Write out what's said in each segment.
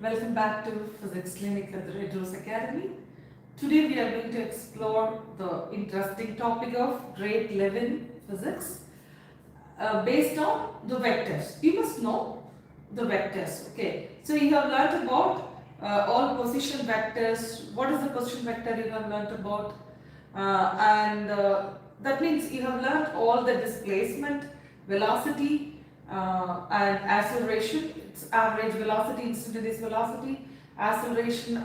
Welcome back to Physics Clinic at the RedRose Academy. Today we are going to explore the interesting topic of grade 11 physics based on the vectors. You must know the vectors. Okay, so you have learnt about all position vectors. What is the position vector you have learnt about? And that means you have learnt all the displacement, velocity, and acceleration. It's average velocity, instantaneous velocity, acceleration,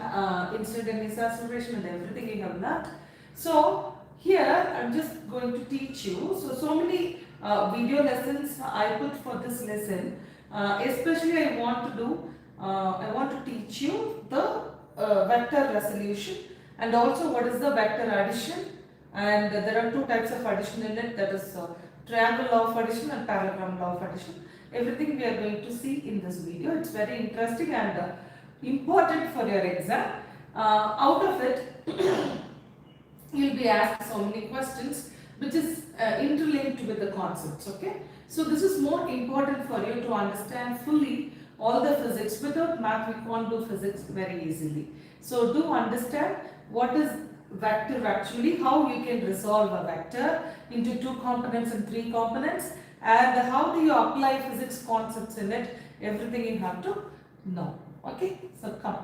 instantaneous acceleration, and everything you have learnt. So here I'm just going to teach you. So many video lessons I put for this lesson. Especially I want to teach you the vector resolution and also what is the vector addition, and there are two types of addition in it, that is triangle law of addition and parallelogram law of addition. Everything we are going to see in this video. It's very interesting and important for your exam. Out of it you'll be asked so many questions which is interlinked with the concepts. Okay, so this is more important for you to understand fully all the physics. Without math we can't do physics very easily. So do understand what is vector actually, how you can resolve a vector into two components and three components, and how do you apply physics concepts in it. Everything you have to know. Okay, so come,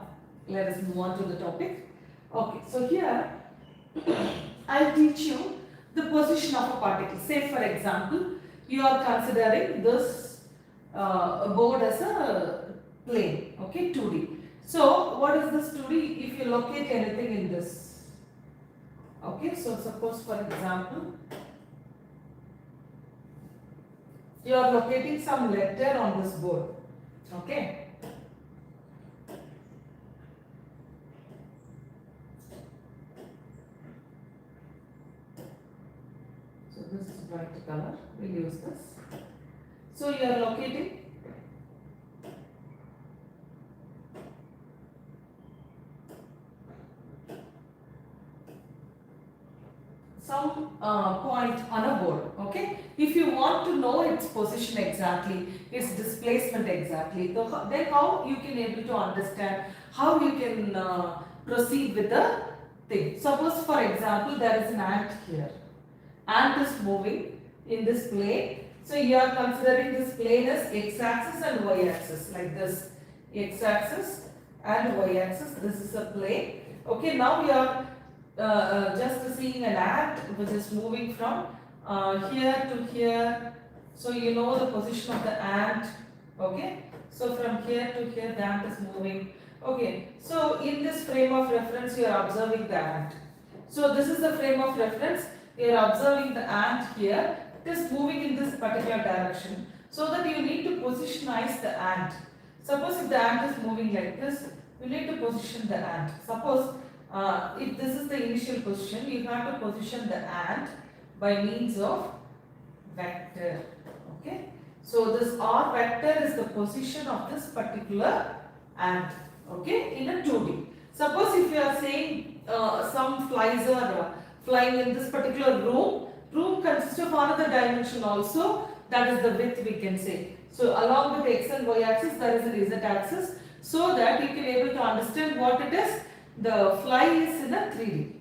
let us move on to the topic. Okay, so here I'll teach you the position of a particle. Say for example, you are considering this board as a plane, okay, 2D. So what is this 2D? If you locate anything in this, okay, so suppose for example, you are locating some letter on this board, okay. So this is bright color, we'll use this. So you are locating some point on a board, okay. If you want to know its position exactly, its displacement exactly, then how you can able to understand how you can proceed with the thing. Suppose for example there is an ant here. Ant is moving in this plane. So you are considering this plane as x-axis and y-axis, like this, x-axis and y-axis. This is a plane. Okay, now we are just seeing an ant which is moving from here to here. So you know the position of the ant. Okay, so from here to here the ant is moving. Okay, so in this frame of reference you are observing the ant. So this is the frame of reference. You are observing the ant here. It is moving in this particular direction. So that you need to positionize the ant. Suppose if the ant is moving like this, you need to position the ant. Suppose if this is the initial position, you have to position the ant by means of vector. Okay, so this R vector is the position of this particular ant. Okay, in a 2D. Suppose if you are saying some flies are flying in this particular room consists of another dimension also, that is the width we can say. So along with x and y axis there is a z axis, so that you can able to understand what it is. The fly is in a 3D.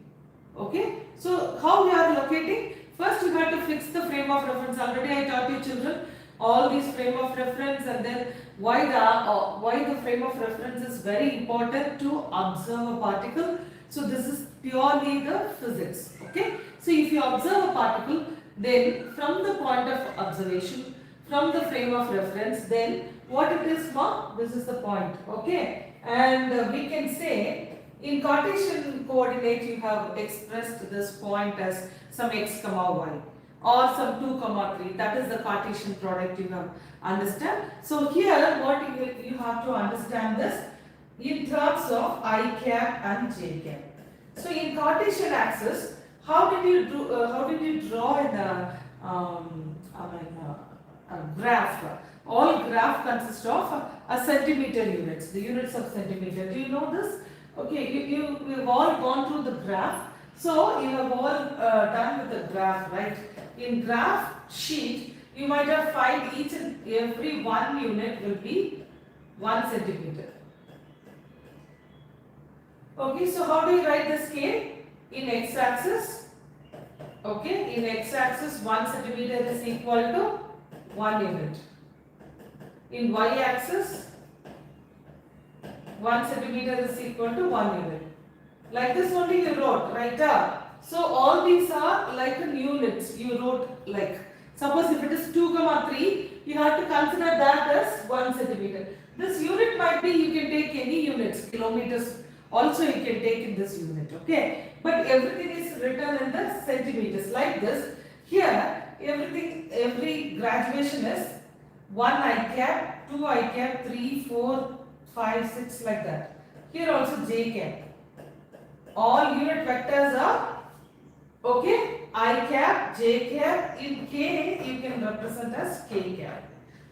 Okay, so how we are locating? First you have to fix the frame of reference. Already I taught you children all these frame of reference, and then why the frame of reference is very important to observe a particle. So this is purely the physics. Okay, so if you observe a particle, then from the point of observation, from the frame of reference, then what it is for? This is the point. Okay, and we can say in Cartesian coordinate you have expressed this point as some x comma y or some 2 comma 3. That is the Cartesian product you have understand. So here what you have to understand this in terms of I cap and j cap. So in Cartesian axis, how did you draw in a graph? All graph consists of a centimeter units, the units of centimeter. Do you know this? Okay, you've all gone through the graph. So you have all done with the graph, right? In graph sheet, you might have find each and every one unit will be 1 centimeter. Okay, so how do you write the scale? In x-axis, okay, in x-axis 1 centimeter is equal to 1 unit. In y-axis 1 centimeter is equal to 1 unit. Like this only you wrote, right up. So all these are like in units. You wrote like, suppose if it is 2,3, you have to consider that as 1 centimeter. This unit might be, you can take any units, kilometers also you can take in this unit, okay. But everything is written in the centimeters like this. Here, everything, every graduation is 1 I cap, 2 I cap, 3, 4, 5, 6 like that. Here also j cap. All unit vectors are, okay, I cap, j cap. In k you can represent as k cap.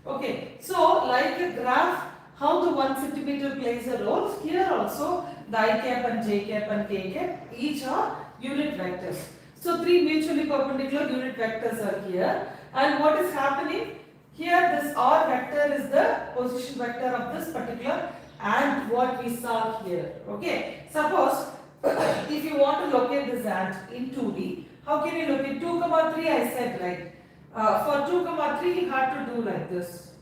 Okay, so like a graph, how the 1 centimeter plays a role, here also the I cap and j cap and k cap each are unit vectors. So three mutually perpendicular unit vectors are here, and what is happening here, this r vector is the position vector of this particular ant what we saw here. Okay, suppose if you want to locate this ant in 2D, how can you locate 2,3? I said right. For 2,3 you have to do like this.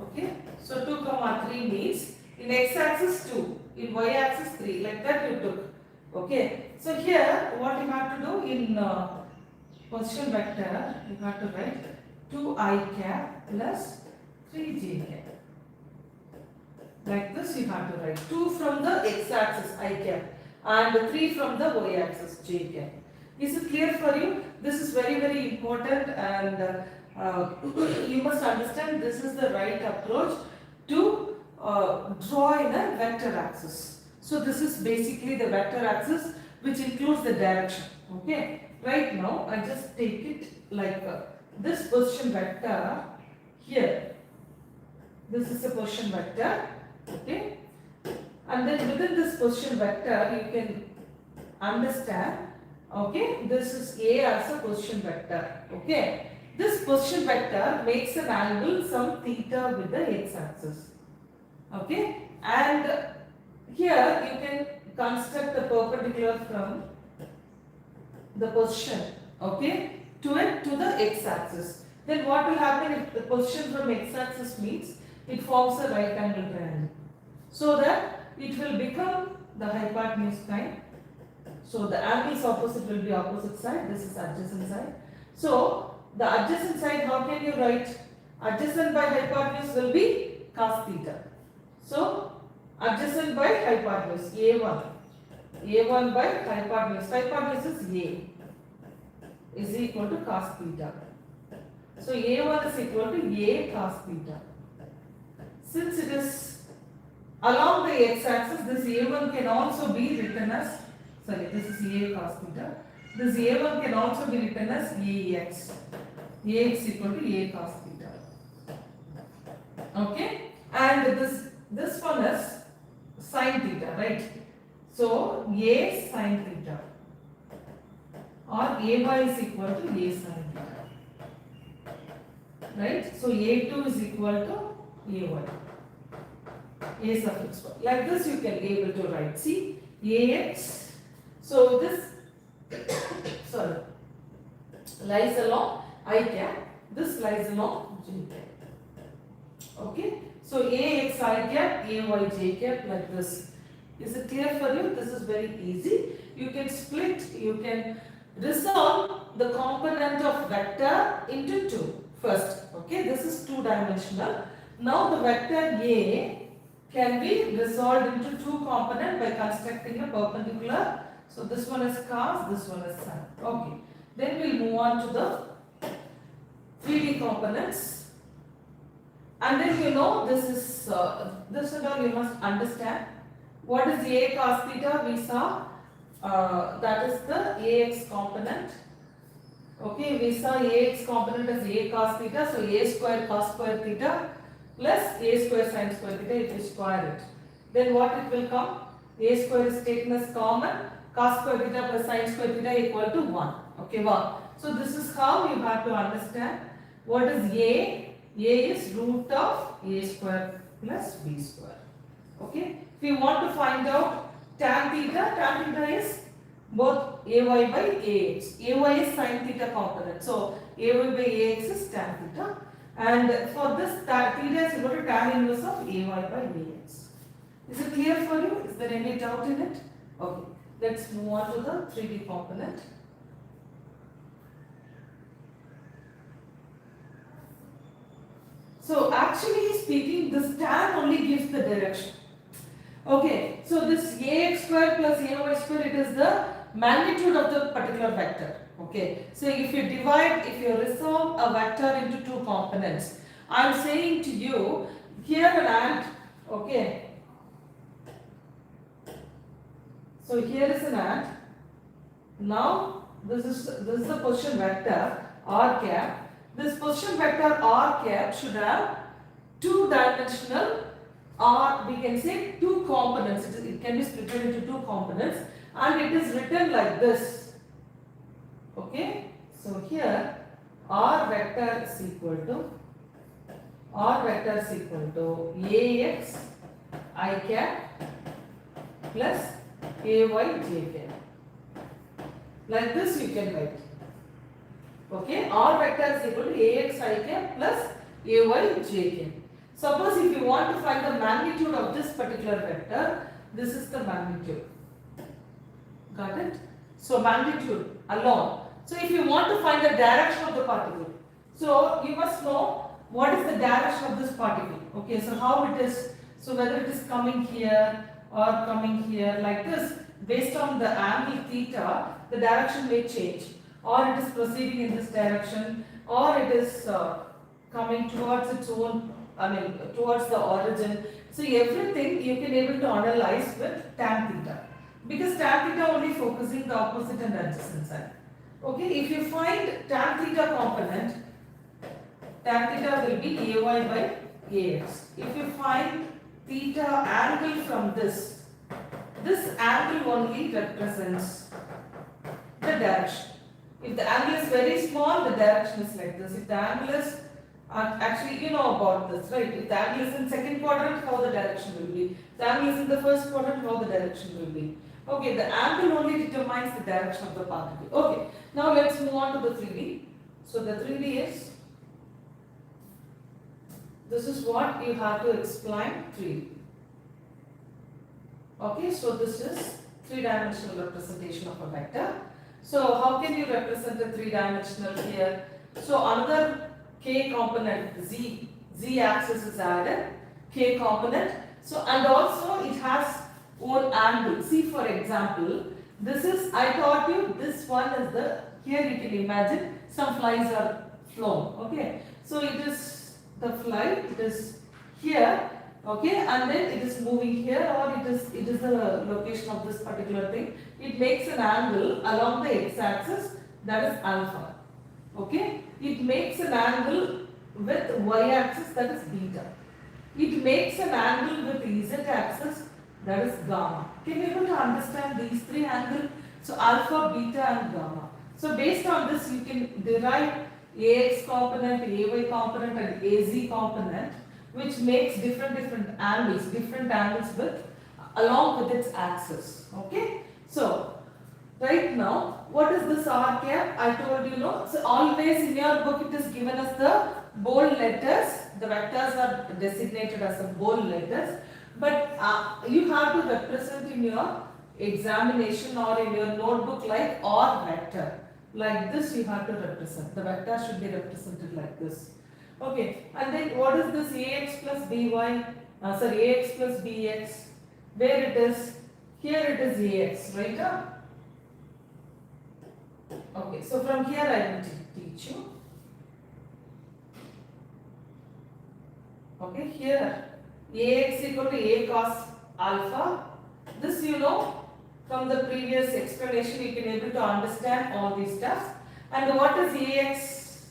Okay, so 2,3 means in x-axis 2, in y-axis 3, like that you took. Okay, so here what you have to do in position vector, you have to write 2i cap plus 3j cap. Like this you have to write 2 from the x-axis I cap and 3 from the y-axis j cap. Is it clear for you? This is very very important, and you must understand this is the right approach to draw in a vector axis. So this is basically the vector axis which includes the direction. Okay, right now I just take it like this position vector here. This is a position vector. Okay, and then within this position vector you can understand, okay, this is A as a position vector. Okay, this position vector makes an angle some theta with the x-axis. Okay, and here you can construct the perpendicular from the position, okay, to it to the x-axis. Then what will happen if the position from x-axis means it forms a right angle triangle, so that it will become the hypotenuse kind. So the angles opposite will be opposite side. This is adjacent side. So the adjacent side, how can you write? Adjacent by hypotenuse will be cos theta. So adjacent by hypotenuse A1. A1 by hypotenuse. Hypotenuse is A is equal to cos theta. So A1 is equal to A cos theta. Since it is along the x-axis, this A1 can also be written as, sorry, this is A cos theta. This A1 can also be written as AX. AX equal to A cos theta. Okay, and this one is sin theta, right? So A sin theta, or AY is equal to A sin theta, right? So A2 is equal to AY. A suffix y. Like this you can be able to write. See, AX. So this sorry lies along I cap. This lies along J cap. Okay. So AX I cap, AY J cap, like this. Is it clear for you? This is very easy. You can split. You can resolve the component of vector into two first. Okay. This is two-dimensional. Now the vector A can be resolved into two components by constructing a perpendicular. So this one is cos, this one is sin. Okay. Then we'll move on to the 3D components. And then you know this is this and all you must understand. What is A cos theta? We saw that is the AX component. Okay, we saw AX component as A cos theta. So A square cos square theta plus A square sin square theta, if you square it. Then what it will come? A square is taken as common, cos square theta plus sin square theta equal to 1. Okay, 1. So this is how you have to understand what is A. A is root of A square plus B square. Okay. If you want to find out tan theta is both ay by ax. Ay is sin theta component. So ay by ax is tan theta. And for this theta is equal to tan inverse of ay by ax. Is it clear for you? Is there any doubt in it? Okay. Let's move on to the 3D component. So actually speaking, this tan only gives the direction. Okay, so this ax square plus ay square, it is the magnitude of the particular vector. Okay, so if you resolve a vector into two components, I am saying to you here an ant. Okay, so here is an ant. Now this is the position vector r cap. This position vector r cap should have two-dimensional, or we can say two components. It can be split into two components, and it is written like this. Okay, so here r vector is equal to ax I cap plus ay j cap. Like this you can write. Okay, r vector is equal to ax I cap plus ay j cap. Suppose if you want to find the magnitude of this particular vector, this is the magnitude. Got it? So magnitude alone. So if you want to find the direction of the particle, so you must know what is the direction of this particle. Okay, so how it is, so whether it is coming here or coming here like this, based on the angle theta, the direction may change, or it is proceeding in this direction, or it is coming towards its own, towards the origin. So everything you can able to analyze with tan theta, because tan theta only focusing the opposite and adjacent side. Okay, if you find tan theta component, tan theta will be ay by ax. If you find theta angle from this angle only represents the direction. If the angle is very small, the direction is like this. If the angle is actually, you know about this, right? If the angle is in second quadrant, how the direction will be. If the angle is in the first quadrant, how the direction will be. Okay, the angle only determines the direction of the particle. Okay, now let's move on to the 3D. So the 3D is, this is what you have to explain 3D. Okay, so this is three-dimensional representation of a vector. So how can you represent a three-dimensional here? So another k component, z axis is added, k component. So and also it has own angle. See, for example, this is, I taught you, this one is the, here you can imagine some flies are flown. Okay, so it is the fly, it is here. Okay, and then it is moving here, or it is the location of this particular thing. It makes an angle along the x-axis, that is alpha. Okay, it makes an angle with y-axis, that is beta. It makes an angle with z-axis, that is gamma. Can you able to understand these three angles? So alpha, beta and gamma. So based on this you can derive ax component, ay component and az component, which makes different angles with along with its axis. Okay, so right now what is this r cap? I told you, no, so always in your book it is given as the bold letters. The vectors are designated as the bold letters, but you have to represent in your examination or in your notebook like or vector. Like this you have to represent. The vector should be represented like this. Okay, and then what is this ax plus by, ax plus bx, where it is, here it is ax, right? Okay, so from here I will teach you. Okay, here ax equal to a cos alpha. This you know from the previous explanation, you can able to understand all these stuff. And what is ax,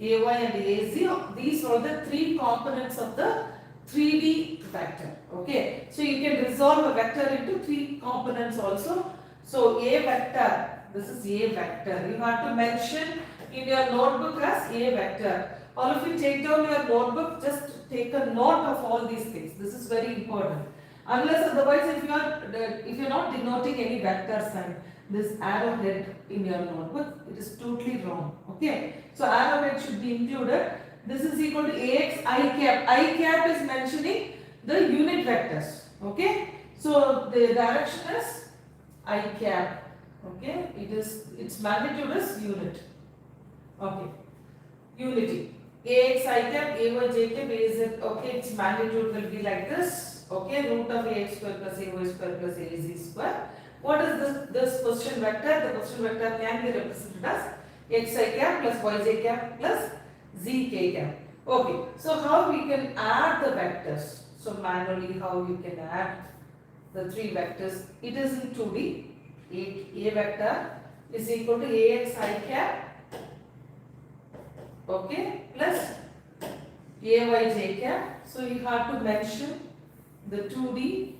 ay and az? These are the three components of the 3D vector. Okay, so you can resolve a vector into three components also. So a vector, this is a vector. You have to mention in your notebook as a vector. All of you take down your notebook, just take a note of all these things. This is very important. Unless otherwise, if you're not denoting any vector sign, this arrowhead in your notebook, it is totally wrong. Okay, so arrowhead should be included. This is equal to ax I cap. I cap is mentioning the unit vectors. Okay, so the direction is I cap. Okay, its magnitude is unit. Okay, unity. Ax I cap, ay j cap, az. Okay, its magnitude will be like this. Okay, root of ax square plus ay square plus az square. What is this position vector? The position vector can be represented as xi cap plus yj cap plus zk cap. Okay, so how we can add the vectors? So manually how you can add the three vectors? It is in 2D. A vector is equal to ax I cap, okay, plus ay j cap. So you have to mention the 2D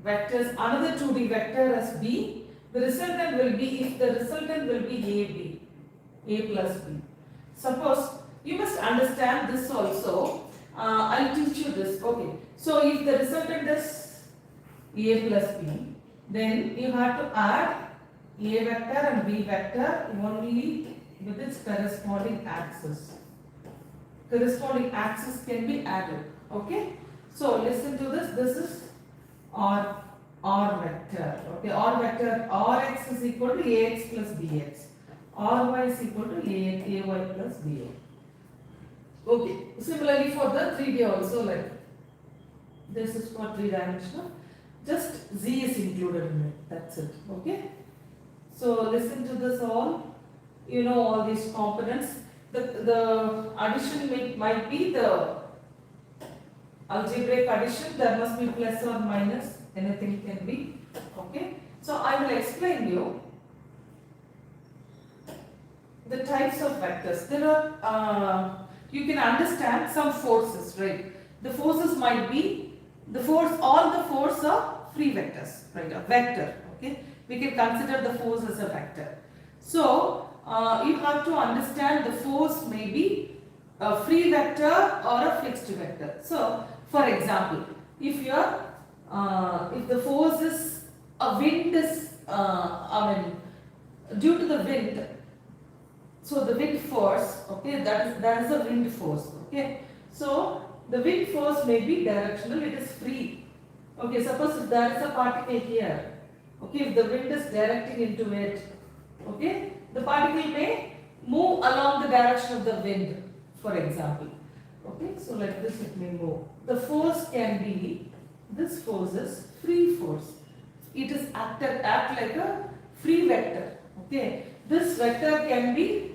vectors, another 2D vector as b. The resultant will be, if the resultant will be ab, a plus b. Suppose, you must understand this also. I'll teach you this. Okay, so if the resultant is a plus b, then you have to add a vector and b vector only with its corresponding axis. Corresponding axis can be added. Okay, so listen to this. This is r vector. Okay, r vector, rx is equal to ax plus bx, ry is equal to ay plus ba. Okay, similarly for the 3D also, like this is for 3-dimensional, just z is included in it, that's it. Okay, so listen to this all, you know all these components. The addition might be the algebraic addition, there must be plus or minus, anything can be. Okay, so I will explain you the types of vectors. There are, you can understand some forces, right? The forces might be, all the forces are free vectors, right? A vector, okay? We can consider the force as a vector. So, you have to understand the force may be a free vector or a fixed vector. So, for example, if the force is, a wind is, due to the wind, so the wind force, okay, that is a wind force, okay. So the wind force may be directional, it is free. Okay, suppose if there is a particle here, okay, if the wind is directing into it, okay, the particle may move along the direction of the wind, for example. Okay, so like this it may move. The force can be, this force is free force. It is act like a free vector. Okay, this vector can be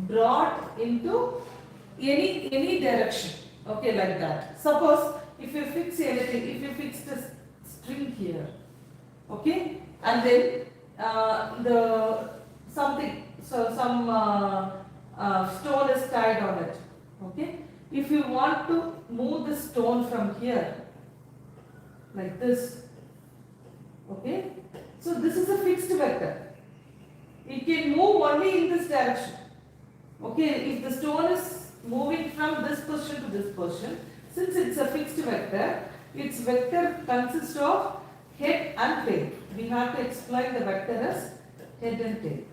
brought into any direction. Okay, like that. Suppose if you fix anything, if you fix this string here, okay, and then some stone is tied on it. Okay, if you want to move the stone from here, like this, okay, so this is a fixed vector. It can move only in this direction. Okay, if the stone is moving from this position to this position, since it's a fixed vector, its vector consists of head and tail. We have to explain the vector as head and tail.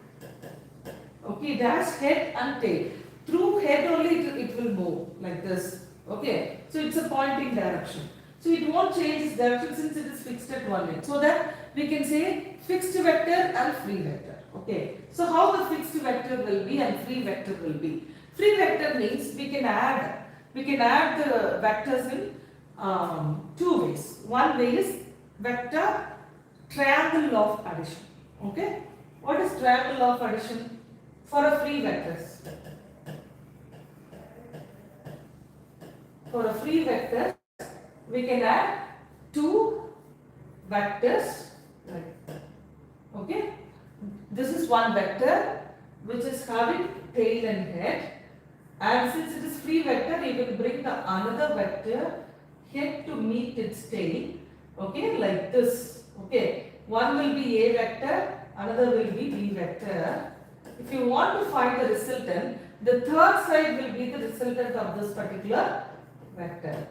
Okay, it has head and tail. Through head only it will move like this. Okay, so it's a pointing direction. So it won't change its direction since it is fixed at one end. So that we can say fixed vector and free vector. Okay, so how the fixed vector will be and free vector will be. Free vector means we can add the vectors in two ways. One way is vector triangle of addition. Okay, what is triangle of addition for a free vectors? For a free vector, we can add two vectors. Okay, this is one vector which is having tail and head, and since it is free vector, you will bring the another vector head to meet its tail. Okay, like this. Okay, one will be a vector, another will be b vector. If you want to find the resultant, the third side will be the resultant of this particular vector,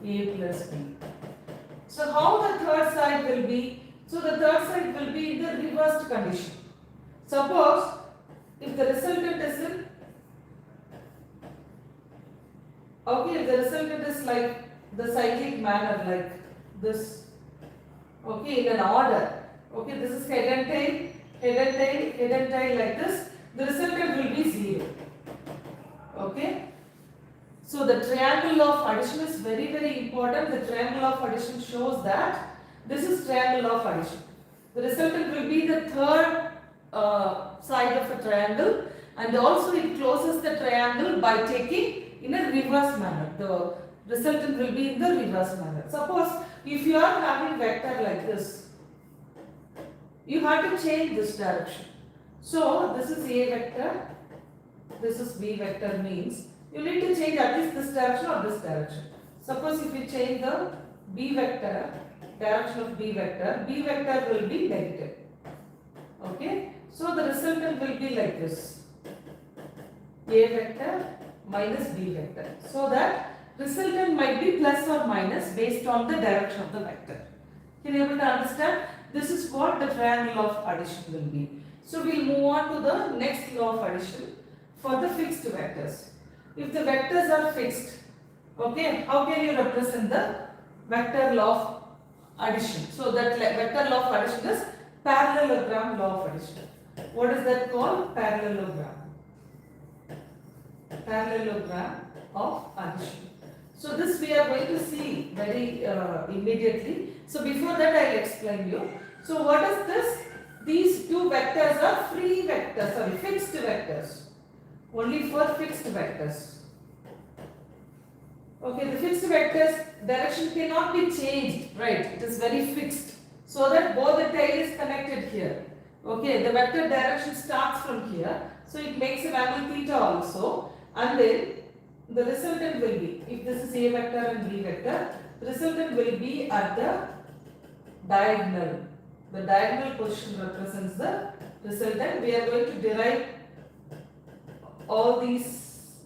a plus b. So how the third side will be? So the third side will be in the reversed condition. Suppose if the resultant is in, okay, if the resultant is like the cyclic manner like this, okay, in an order, okay, this is head and tail, head and tail, head and tail like this, the resultant will be 0, okay. So the triangle of addition is very, very important. The triangle of addition shows that this is triangle of addition. The resultant will be the third side of a triangle, and also it closes the triangle by taking in a reverse manner. The resultant will be in the reverse manner. Suppose if you are having vector like this, you have to change this direction. So this is A vector, this is B vector, means you need to change at least this direction or this direction. Suppose if you change the B vector, direction of B vector will be negative. Okay, so the resultant will be like this: A vector minus B vector. So that resultant might be plus or minus based on the direction of the vector. Can you able to understand? This is what the triangle of addition will be. So we'll move on to the next law of addition for the fixed vectors. If the vectors are fixed, okay, how can you represent the vector law of addition? So that vector law of addition is parallelogram law of addition. What is that called? Parallelogram. Parallelogram of addition. So this we are going to see very immediately. So before that I will explain you. So what is this? These two vectors are free vectors, sorry, fixed vectors. Only for fixed vectors. Okay, the fixed vectors direction cannot be changed, right? It is very fixed. So that both the tail is connected here. Okay, the vector direction starts from here. So it makes an angle theta also. And then the resultant will be, if this is A vector and B vector, the resultant will be at the diagonal. The diagonal position represents the resultant. We are going to derive all these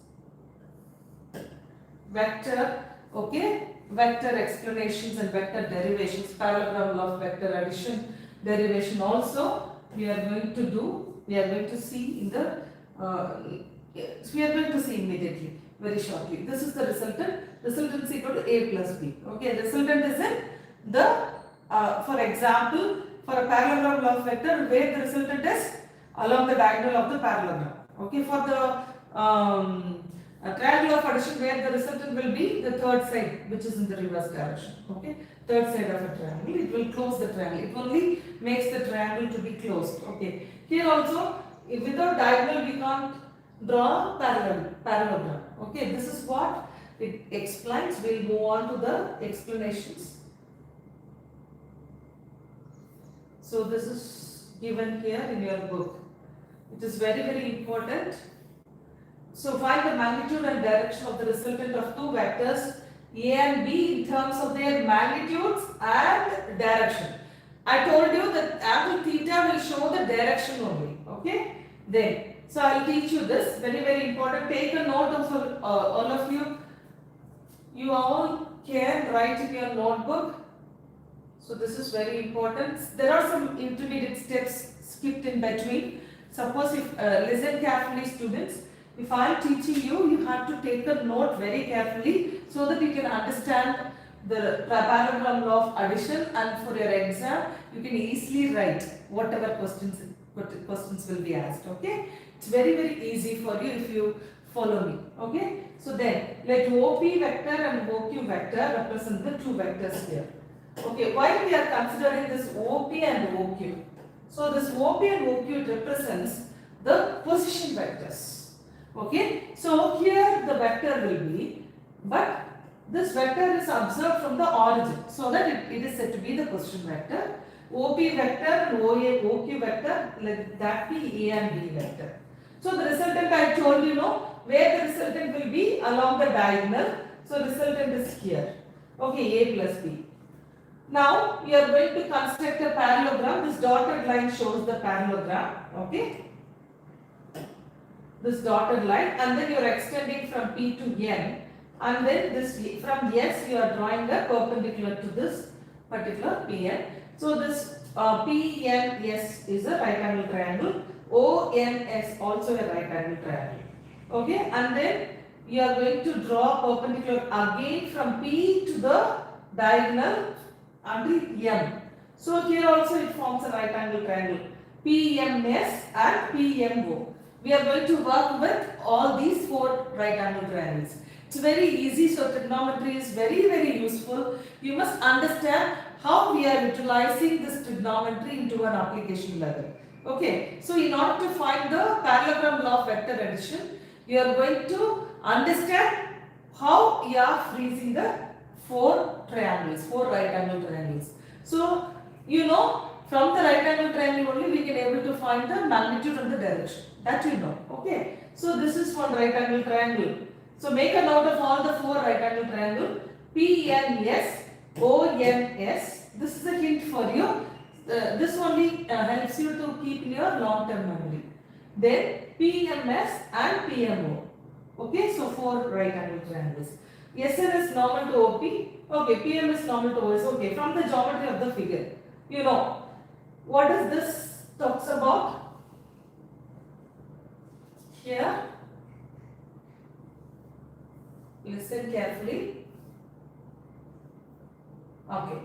vector, okay, vector explanations and vector derivations, parallelogram law of vector addition, derivation also we are going to do, we are going to see in the, we are going to see immediately, very shortly. This is the resultant is equal to A plus B, okay, resultant is in the, for example, for a parallelogram law of vector, where the resultant is along the diagonal of the parallelogram. Okay, for the triangle of addition, where the resultant will be the third side, which is in the reverse direction. Okay, third side of a triangle, it will close the triangle. It only makes the triangle to be closed. Okay, here also, without diagonal, we can't draw parallelogram. Okay, this is what it explains. We'll move on to the explanations. So this is given here in your book. It is very, very important. So find the magnitude and direction of the resultant of two vectors A and B in terms of their magnitudes and direction. I told you that angle theta will show the direction only. Okay. Then, so I will teach you this. Very, very important. Take a note of all of you. You all can write in your notebook. So this is very important. There are some intermediate steps skipped in between. Suppose if listen carefully, students. If I am teaching you, you have to take a note very carefully so that you can understand the parallelogram law of addition, and for your exam you can easily write whatever questions will be asked. Okay, it's very, very easy for you if you follow me. Okay, so then let OP vector and OQ vector represent the two vectors here. Okay, why we are considering this OP and OQ? So this OP and OQ represents the position vectors. Okay, so here the vector will be, but this vector is observed from the origin, so that it is said to be the position vector. OP vector and OQ vector, let that be A and B vector. So the resultant I told you know, where the resultant will be along the diagonal. So resultant is here. Okay, A plus B. Now we are going to construct a parallelogram. This dotted line shows the parallelogram. Okay, this dotted line, and then you are extending from P to N, and then this from S you are drawing a perpendicular to this particular PN. So this PNS is a right angle triangle. ONS also a right angle triangle. Okay, and then you are going to draw perpendicular again from P to the diagonal until M. So here also it forms a right angle triangle. PMS and PMO. We are going to work with all these four right angle triangles. It's very easy, so trigonometry is very useful. You must understand how we are utilizing this trigonometry into an application level. Okay, so in order to find the parallelogram law of vector addition, you are going to understand how you are freezing the four right angle triangles. So, you know, from the right angle triangle only we can able to find the magnitude and the direction. That you know. Okay. So, this is one right angle triangle. So, make a note of all the four right angle triangle. PNS, ONS. This is a hint for you. This only helps you to keep in your long term memory. Then PMS and PMO. Okay, so four right angle triangles. SN is normal to OP. Okay, PM is normal to OS. Okay, from the geometry of the figure, you know what is this talks about here. Listen carefully. Okay.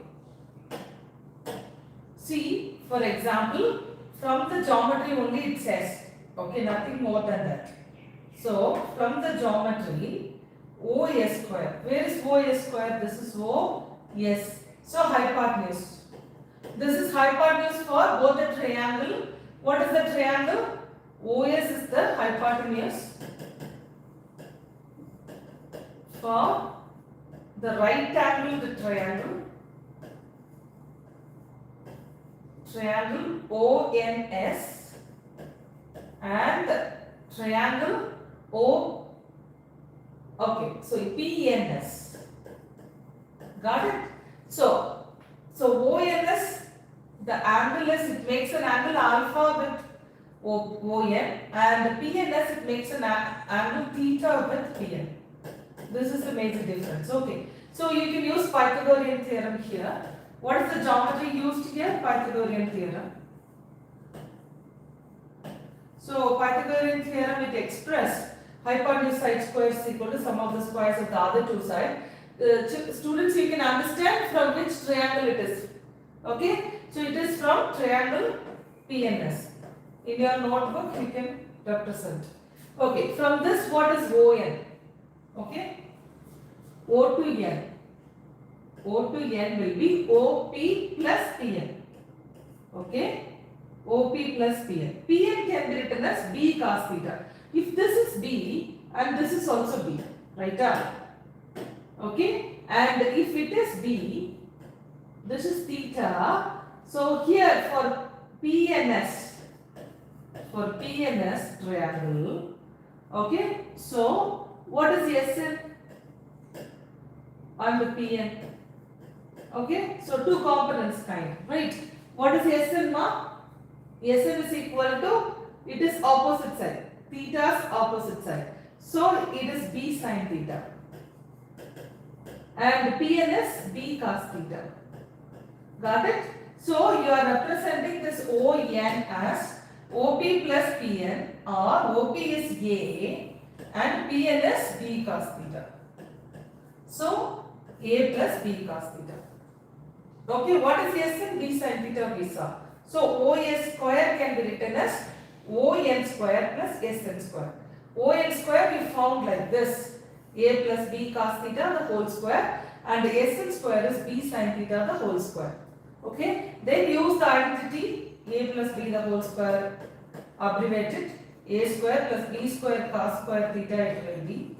See, for example, from the geometry only it says, okay, nothing more than that. So, from the geometry, OS square. Where is OS square? This is OS. So, hypotenuse. This is hypotenuse for both the triangle. What is the triangle? OS is the hypotenuse for the right angled triangle. Triangle ONS and triangle O. Okay, so PNS. Got it? So ONS, the angle is, it makes an angle alpha with ON, and PNS, it makes an angle theta with PN. This is the major difference. Okay, so you can use Pythagorean theorem here. What is the geometry used here? Pythagorean theorem. So Pythagorean theorem, it express hypotenuse side square is equal to sum of the squares of the other two sides. Students, you can understand from which triangle it is. Okay, so it is from triangle PNS. In your notebook you can represent. Okay, from this what is ON? Okay, O to N. O to N will be OP plus PN. Okay, OP plus PN. PN can be written as B cos theta. If this is B and this is also B, right? Okay, and if it is B, this is theta. So here for PNS triangle, okay, so what is SN and PN? Okay, so two components kind, right? What is SN ma? SN is equal to, it is opposite side, theta's opposite side. So it is B sin theta. And PN is B cos theta. Got it? So you are representing this ON as OP plus PN, or OP is A and PN is B cos theta. So A plus B cos theta. Okay, what is SN? B sin theta we saw. So OS square can be written as ON square plus SN square. ON square we found like this, A plus B cos theta the whole square, and SN square is B sin theta the whole square. Okay, then use the identity A plus B the whole square, abbreviated A square plus B square cos square theta it will be.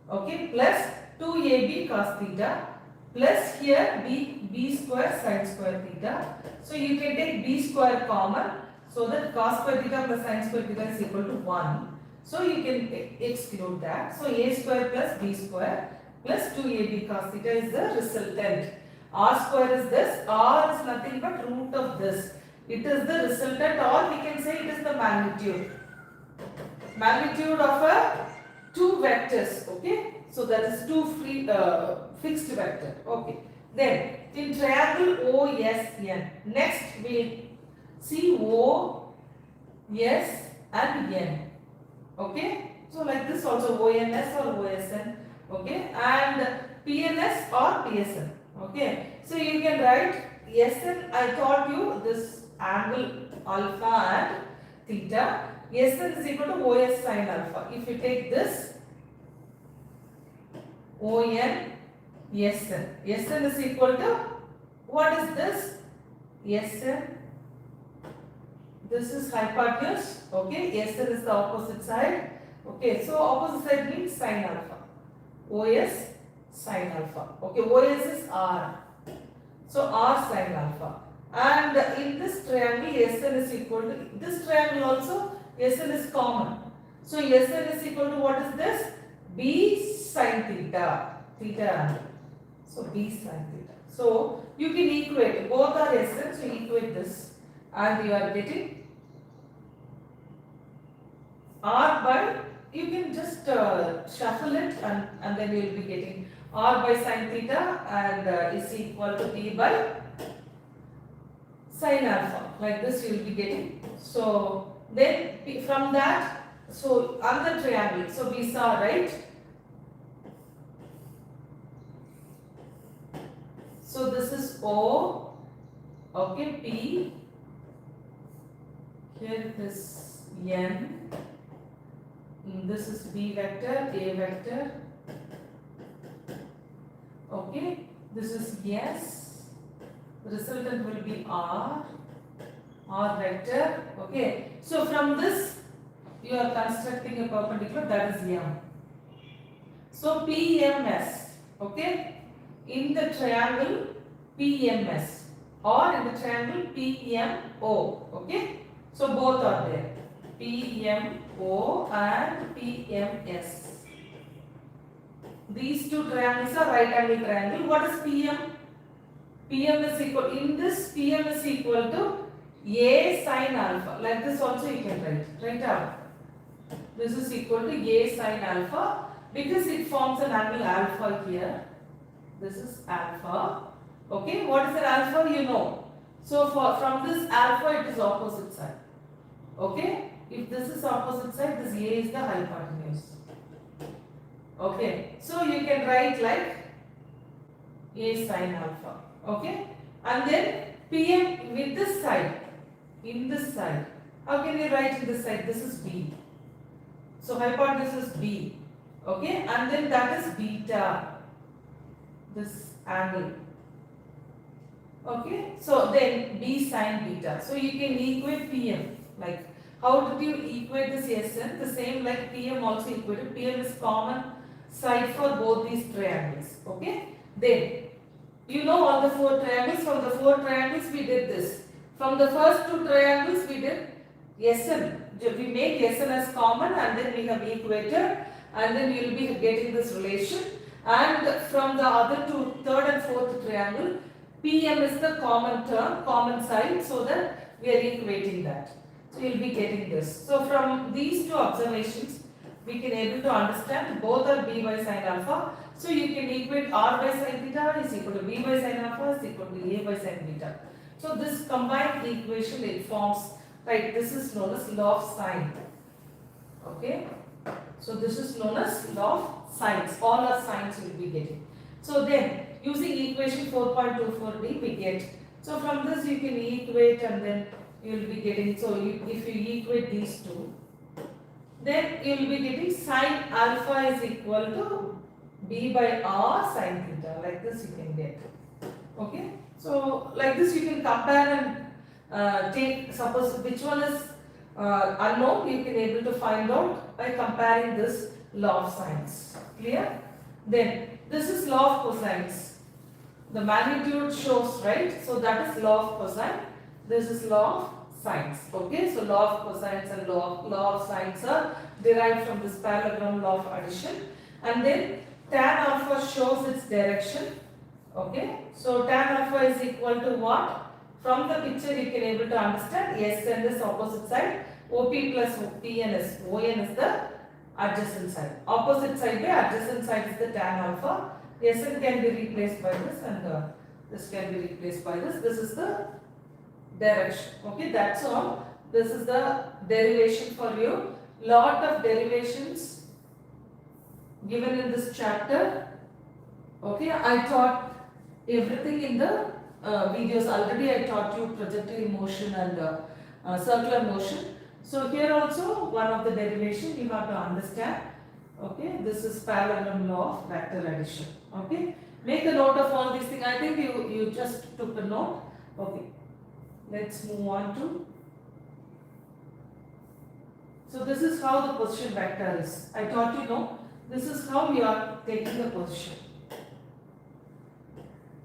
Okay, plus 2AB cos theta plus here B square sin square theta. So you can take B square common, so that cos square theta plus sin square theta is equal to 1. So you can exclude that. So A square plus B square plus 2AB cos theta is the resultant. R square is this. R is nothing but root of this. It is the resultant, or we can say it is the magnitude. Magnitude of two vectors. Okay. So that is two free fixed vector. Okay. Then in triangle OSN, next we'll see OS and N. Okay, so like this also ONS or OSN. Okay, and PNS or PSN. Okay, so you can write SN. I taught you this angle alpha and theta. SN is equal to OS sin alpha. If you take this ON SN, SN is equal to, what is this? SN. This is hypotenuse. Okay, SN is the opposite side. Okay, so opposite side means sin alpha. OS sin alpha. Okay, OS is R. So R sin alpha. And in this triangle, SN is equal to, this triangle also, SN is common. So SN is equal to, what is this? B sin theta. Theta angle. So B sin theta. So you can equate, both are SN, so equate this. And you are getting R by, you can just shuffle it, and then you will be getting R by sin theta and is equal to B by sin alpha. Like this you will be getting. So then from that, so another triangle. So we saw, right? So this is O. Okay, P. Here it is N. This is B vector, A vector. Okay, this is S. The resultant will be R vector. Okay, so from this you are constructing a perpendicular, that is M. So PMS, okay, in the triangle PMS or in the triangle PMO. Okay, so both are there, PMO and PMS. These two triangles are right angle triangle. What is PM? PM is equal, in this PM is equal to A sin alpha. Like this also you can write out. This is equal to A sin alpha because it forms an angle alpha here. This is alpha. Okay, what is an alpha? You know. So from this alpha it is opposite side. Okay, if this is opposite side, this A is the hypotenuse. Okay, so you can write like A sin alpha. Okay, and then PM with this side, in this side. How can you write in this side? This is B. So hypotenuse is B. Okay, and then that is beta, this angle. Okay, so then B sin beta. So you can equate PM. Like, how did you equate this SN? The same like PM also equated. PM is common side for both these triangles. Okay, then you know all the four triangles. From the four triangles we did this. From the first two triangles we did SN. We make SN as common and then we have equated, and then you will be getting this relation. And from the other two, third and fourth triangle, PM is the common term, common side, so that we are equating that. So you will be getting this. So from these two observations, we can able to understand both are B by sin alpha. So you can equate R by sin theta is equal to B by sin alpha is equal to A by sin beta. So this combined equation, it forms, right, this is known as law of sine. Okay. So this is known as law of sines. All our sines will be getting. So then using equation 4.24d we get. So from this you can equate and then you will be getting, so if you equate these two, then you will be getting sin alpha is equal to B by R sin theta. Like this you can get. Okay. So like this you can compare and take, suppose which one is unknown, you can able to find out by comparing this law of sines. Clear? Then this is law of cosines. The magnitude shows, right? So that is law of cosine. This is law of sines. Okay, so law of cosines and law of sines are derived from this parallelogram law of addition. And then tan alpha shows its direction. Okay, so tan alpha is equal to what? From the picture you can able to understand SN is opposite side, OP plus PN is, ON is the adjacent side. Opposite side by adjacent side is the tan alpha. SN can be replaced by this, and This can be replaced by this. This is the direction. Okay, that's all. This is the derivation for you. Lot of derivations given in this chapter. Okay, I taught everything in the videos. Already I taught you projectile motion and circular motion. So here also one of the derivation you have to understand. Okay, this is parallelogram law of vector addition. Okay, make a note of all these things. I think you just took a note. Okay, let's move on to. So this is how the position vector is. I taught you know. This is how we are taking the position.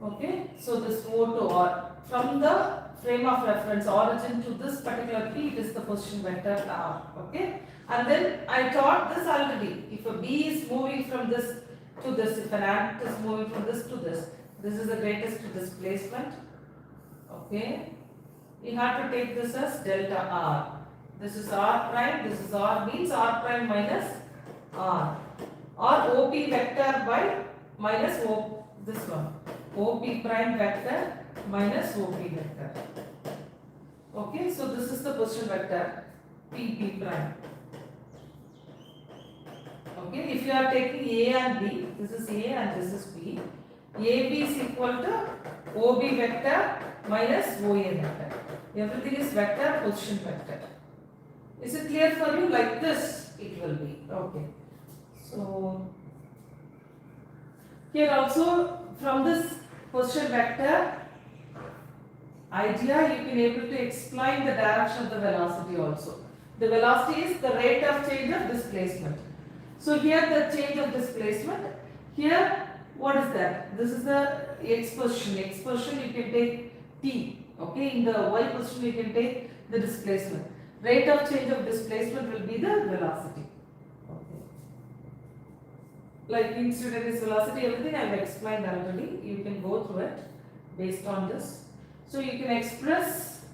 Okay, so this O to R from the frame of reference origin to this particular P, it is the position vector R. Okay, and then I taught this already. If a B is moving from this to this, if an ant is moving from this to this is the greatest displacement. Okay, we have to take this as delta R. This is R prime. This is R means R prime minus R, or OP vector by minus O. This one. OP prime vector minus OP vector. Okay, so this is the position vector PP prime. Okay, if you are taking A and B, this is A and this is B. AB is equal to OB vector minus OA vector. Everything is vector, position vector. Is it clear for you? Like this it will be. Okay. So here also from this position vector idea you can able to explain the direction of the velocity also. The velocity is the rate of change of displacement. So here the change of displacement. Here what is that? This is the x position. X position you can take t. Okay, in the y position you can take the displacement. Rate of change of displacement will be the velocity. Okay. Like instantaneous velocity, everything I have explained already. You can go through it based on this. So you can express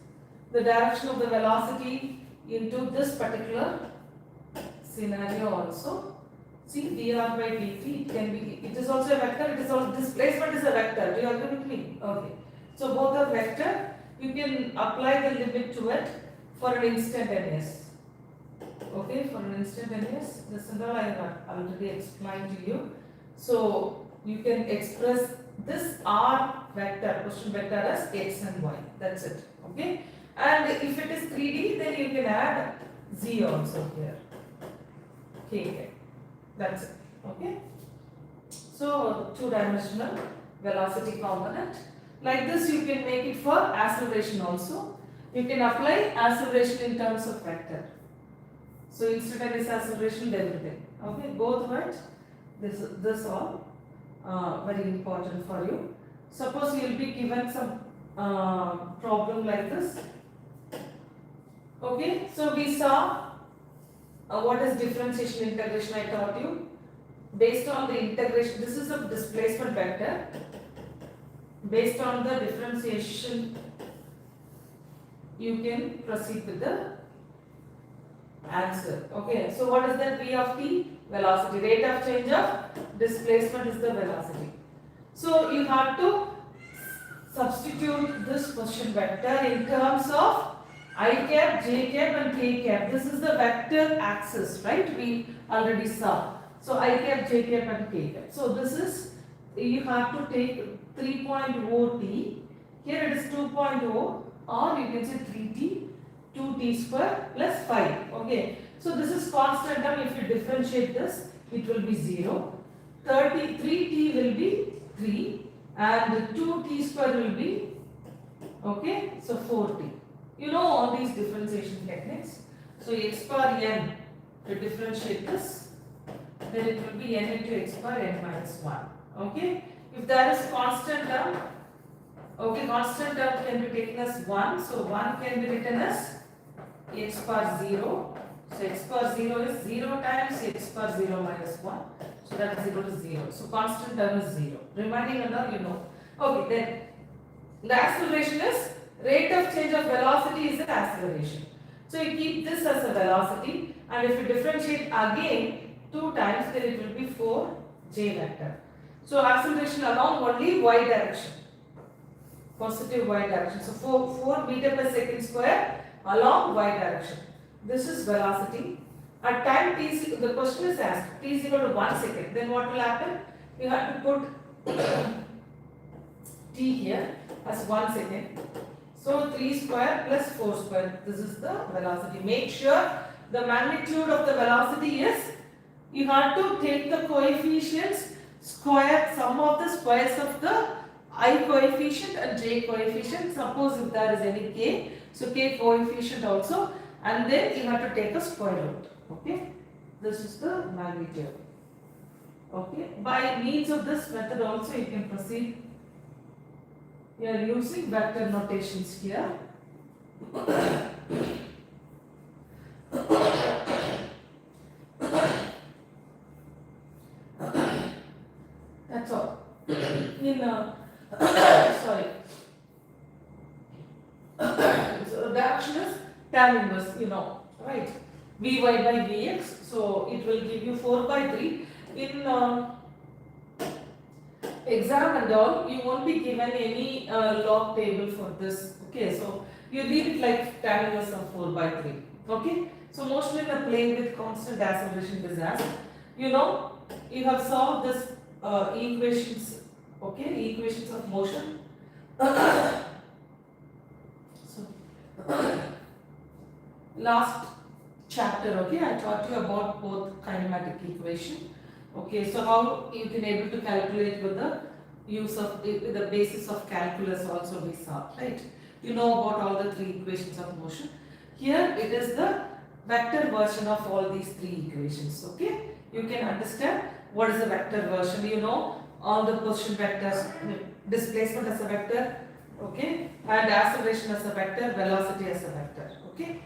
the direction of the velocity into this particular scenario also. See, dr by dt, it can be, it is also a vector, it is also, displacement is a vector. Do you agree with me? Okay. So both are vector. You can apply the limit to it for an instantaneous. Okay, for an instantaneous, this and all I have already explained to you. So you can express this R vector, position vector as x and y. That's it. Okay, and if it is 3D, then you can add z also here. Okay, that's it. Okay, so two-dimensional velocity component. Like this, you can make it for acceleration also. You can apply acceleration in terms of vector. So instantaneous acceleration, everything. Okay, go through it. This all very important for you. Suppose you will be given some problem like this. Okay, so we saw what is differentiation integration I taught you. Based on the integration, this is a displacement vector. Based on the differentiation, you can proceed with the answer. Okay, so what is that? V of t? Velocity. Rate of change of displacement is the velocity. So you have to substitute this position vector in terms of I cap, j cap and k cap. This is the vector axis, right? We already saw. So I cap, j cap and k cap. So this is, you have to take 3.0 t. Here it is 2.0, or you can say 3t, 2t square plus 5. Okay. So this is constant term. If you differentiate this, it will be 0. 3t will be 3 and 2t square will be, okay, so 4t. You know all these differentiation techniques. So x power n, to differentiate this, then it will be n into x power n minus 1. Okay. If there is constant term, okay, constant term can be taken as 1. So 1 can be written as x power 0. So x power 0 is 0 times x power 0 minus 1. So that is equal to 0. So constant term is 0. Remaining under, you know. Okay, then the acceleration is rate of change of velocity is an acceleration. So you keep this as a velocity, and if you differentiate again 2 times, then it will be 4j vector. So acceleration along only y direction. positive y direction. So 4 meter per second square along y direction. This is velocity. At time t is, the question is asked, t is equal to 1 second. Then what will happen? You have to put t here as 1 second. So 3 square plus 4 square. This is the velocity. Make sure the magnitude of the velocity is, you have to take the coefficients, square sum of the squares of the I coefficient and j coefficient. Suppose if there is any k, so k coefficient also, and then you have to take a square root. Okay, this is the magnitude. Okay, by means of this method also you can proceed. We are using vector notations here. That's all. In sorry. So the action is tan inverse, you know, right? Vy by Vx, so it will give you 4 by 3. In exam and all, you won't be given any log table for this. Okay, so you leave it like tan inverse of 4 by 3. Okay, so mostly in a plane with constant acceleration is asked. You know, you have solved this equations, okay, equations of motion. So, last chapter, okay, I taught you about both kinematic equation. Okay, so how you can able to calculate with the use of the basis of calculus also we saw, right? You know about all the 3 equations of motion. Here it is the vector version of all these 3 equations. Okay, you can understand what is the vector version. You know all the position vectors, displacement as a vector, okay, and acceleration as a vector, velocity as a vector. Okay,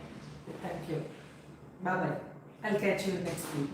thank you. Bye bye. I'll catch you next week.